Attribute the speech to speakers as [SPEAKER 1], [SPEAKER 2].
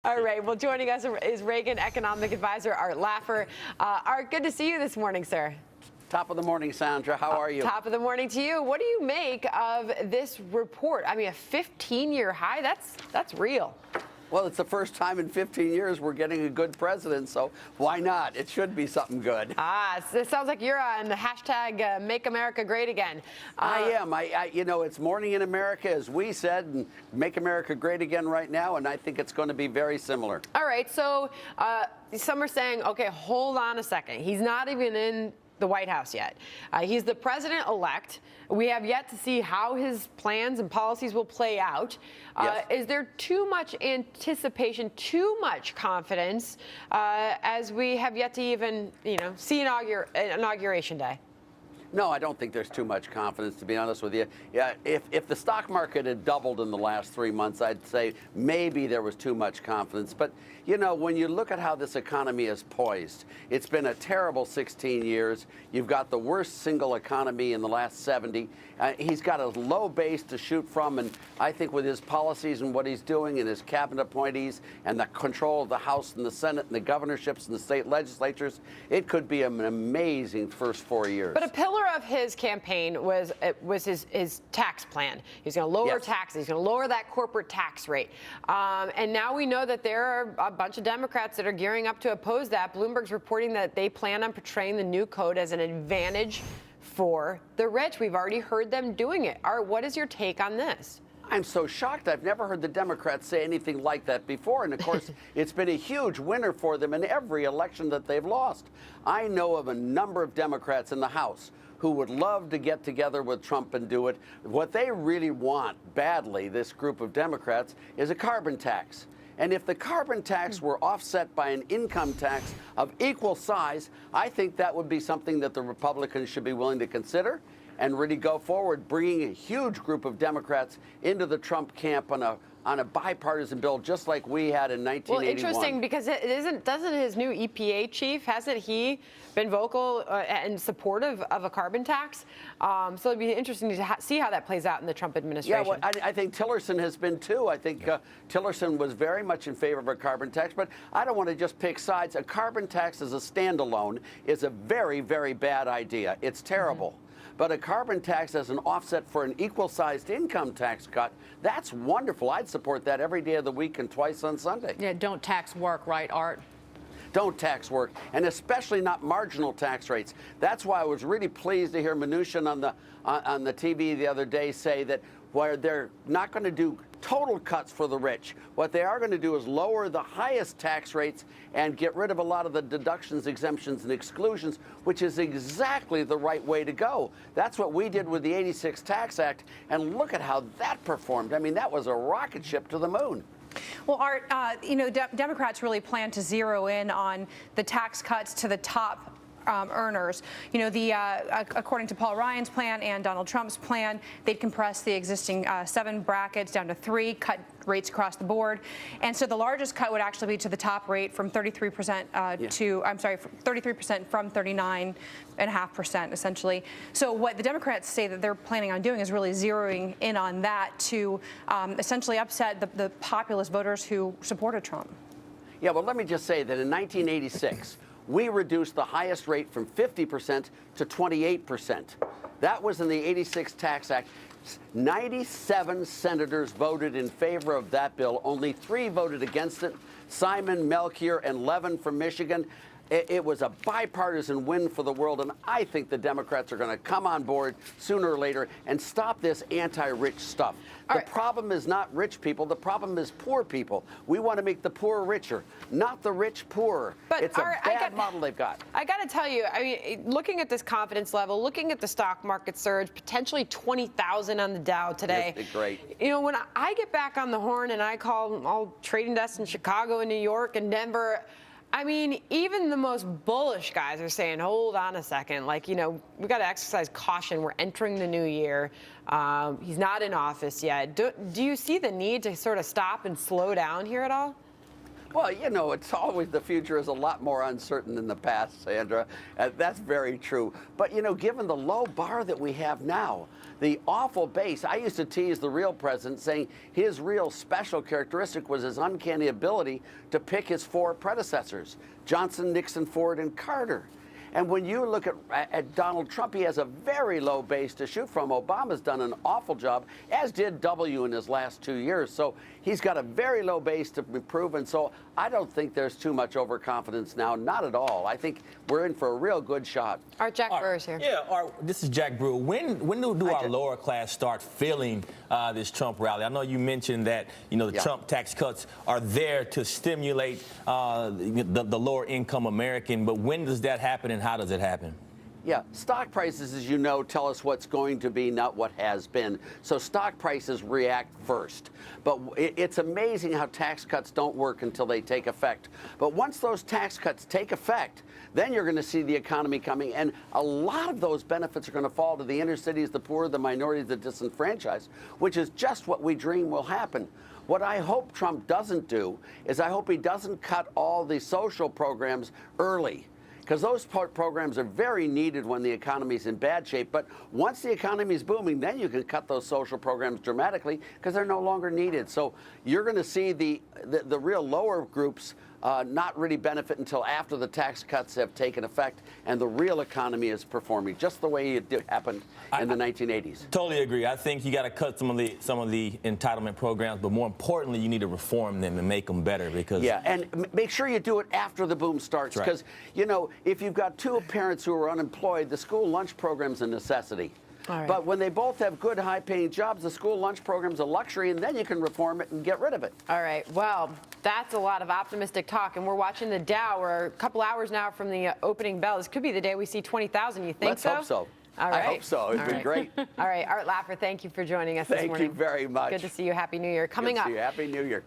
[SPEAKER 1] All right. Well, joining us is Reagan Economic Adviser Art Laffer. Art, good to see you this morning, sir.
[SPEAKER 2] Top of the morning, Sandra. How are you?
[SPEAKER 1] Top of the morning to you. What do you make of this report? I mean, a 15-year high, that's real.
[SPEAKER 2] Well, it's the first time in 15 years we're getting a good president, so why not? It should be something good.
[SPEAKER 1] So it sounds like you're on the hashtag Make America Great Again.
[SPEAKER 2] I am. You know, it's morning in America, as we said, and Make America Great Again right now, and I think it's going to be very similar.
[SPEAKER 1] All right. So some are saying, okay, hold on a second. He's not even in the White House yet. He's the president-elect. We have yet to see how his plans and policies will play out.
[SPEAKER 2] Yes.
[SPEAKER 1] Is there too much anticipation, too much confidence, as we have yet to even, see Inauguration Day?
[SPEAKER 2] No, I don't think there's too much confidence, to be honest with you. Yeah, if the stock market had doubled in the last 3 months, I'd say maybe there was too much confidence. But, when you look at how this economy is poised, it's been a terrible 16 years. You've got the worst single economy in the last 70. He's got a low base to shoot from, and I think with his policies and what he's doing and his cabinet appointees and the control of the House and the Senate and the governorships and the state legislatures, it could be an amazing first 4 years.
[SPEAKER 1] But a pillar of his campaign was his tax plan. He's going to lower taxes. He's going to lower that corporate tax rate. And now we know that there are a bunch of Democrats that are gearing up to oppose that. Bloomberg's reporting that they plan on portraying the new code as an advantage for the rich. We've already heard them doing it. Art, what is your take on this?
[SPEAKER 2] I'm so shocked. I've never heard the Democrats say anything like that before. And, of course, it's been a huge winner for them in every election that they've lost. I know of a number of Democrats in the House who would love to get together with Trump and do it. What they really want badly, this group of Democrats, is a carbon tax. And if the carbon tax were offset by an income tax of equal size, I think that would be something that the Republicans should be willing to consider and really go forward, bringing a huge group of Democrats into the Trump camp on a bipartisan bill, just like we had in 1981.
[SPEAKER 1] Well, interesting, because doesn't his new EPA chief, hasn't he been vocal and supportive of a carbon tax? So it'd be interesting to see how that plays out in the Trump administration.
[SPEAKER 2] Yeah, well, I think Tillerson has been too. I think Tillerson was very much in favor of a carbon tax, but I don't want to just pick sides. A carbon tax as a standalone is a very, very bad idea. It's terrible. Mm-hmm. But a carbon tax as an offset for an equal-sized income tax cut, that's wonderful. I'd support that every day of the week and twice on Sunday.
[SPEAKER 3] Yeah, don't tax work, right, Art?
[SPEAKER 2] Don't tax work, and especially not marginal tax rates. That's why I was really pleased to hear Mnuchin on the TV the other day say that where they're not going to do total cuts for the rich. What they are going to do is lower the highest tax rates and get rid of a lot of the deductions, exemptions, and exclusions, which is exactly the right way to go. That's what we did with the '86 Tax Act, and look at how that performed. I mean, that was a rocket ship to the moon.
[SPEAKER 3] Well, Art, Democrats really plan to zero in on the tax cuts to the top earners. According to Paul Ryan's plan and Donald Trump's plan, they'd compress the existing 7 brackets down to 3, cut rates across the board. And so the largest cut would actually be to the top rate from 33% 33% from 39.5%, essentially. So what the Democrats say that they're planning on doing is really zeroing in on that to essentially upset the populist voters who supported Trump.
[SPEAKER 2] Yeah, well, let me just say that in 1986, we reduced the highest rate from 50% to 28%. That was in the '86 Tax Act. 97 senators voted in favor of that bill. Only 3 voted against it. Simon, Melchior, and Levin from Michigan. It was a bipartisan win for the world, and I think the Democrats are going to come on board sooner or later and stop this anti-rich stuff. The problem is not rich people. The problem is poor people. We want to make the poor richer, not the rich poorer.
[SPEAKER 1] But
[SPEAKER 2] it's a bad model they've got.
[SPEAKER 1] I got to tell you, I mean, looking at this confidence level, looking at the stock market surge, potentially 20,000 on the Dow today.
[SPEAKER 2] Yes, great.
[SPEAKER 1] When I get back on the horn and I call all trading desks in Chicago and New York and Denver, I mean, even the most bullish guys are saying, hold on a second. Like, we got to exercise caution. We're entering the new year. He's not in office yet. Do you see the need to sort of stop and slow down here at all?
[SPEAKER 2] Well, you know, it's always, the future is a lot more uncertain than the past, Sandra. That's very true. But, you know, given the low bar that we have now, the awful base, I used to tease the real president saying his real special characteristic was his uncanny ability to pick his four predecessors, Johnson, Nixon, Ford, and Carter. And when you look at Donald Trump, he has a very low base to shoot from. Obama's done an awful job, as did W in his last 2 years. So he's got a very low base to improve. And so I don't think there's too much overconfidence now. Not at all. I think we're in for a real good shot.
[SPEAKER 1] Art, Jack Brewer's here.
[SPEAKER 4] Yeah, Art, this is Jack Brewer. When do our lower class start feeling this Trump rally? I know you mentioned that, you know, the Trump tax cuts are there to stimulate the lower income American. But when does that happen, and how does it happen?
[SPEAKER 2] Yeah, stock prices, as you know, tell us what's going to be, not what has been. So stock prices react first. But it's amazing how tax cuts don't work until they take effect. But once those tax cuts take effect, then you're going to see the economy coming. And a lot of those benefits are going to fall to the inner cities, the poor, the minorities, the disenfranchised, which is just what we dream will happen. What I hope Trump doesn't do is I hope he doesn't cut all the social programs early, because those programs are very needed when the economy's in bad shape. But once the economy's booming, then you can cut those social programs dramatically because they're no longer needed. So you're going to see the real lower groups not really benefit until after the tax cuts have taken effect and the real economy is performing just the way it happened in the 1980s.
[SPEAKER 4] Totally agree. I think you got to cut some of the entitlement programs, but more importantly, you need to reform them and make them better. Because
[SPEAKER 2] and make sure you do it after the boom starts, because you know, if you've got two parents who are unemployed, the school lunch program's a necessity. But when they both have good, high-paying jobs, the school lunch program's a luxury, and then you can reform it and get rid of it.
[SPEAKER 1] All right. Well, that's a lot of optimistic talk, and we're watching the Dow. We're a couple hours now from the opening bell. This could be the day we see 20,000. You think so?
[SPEAKER 2] Let's hope so.
[SPEAKER 1] All right.
[SPEAKER 2] I hope so. It'd be great.
[SPEAKER 1] All right. Art Laffer, thank you for joining us this morning.
[SPEAKER 2] Thank you very much.
[SPEAKER 1] Good to see you. Happy New Year. Coming up.
[SPEAKER 2] Happy New Year.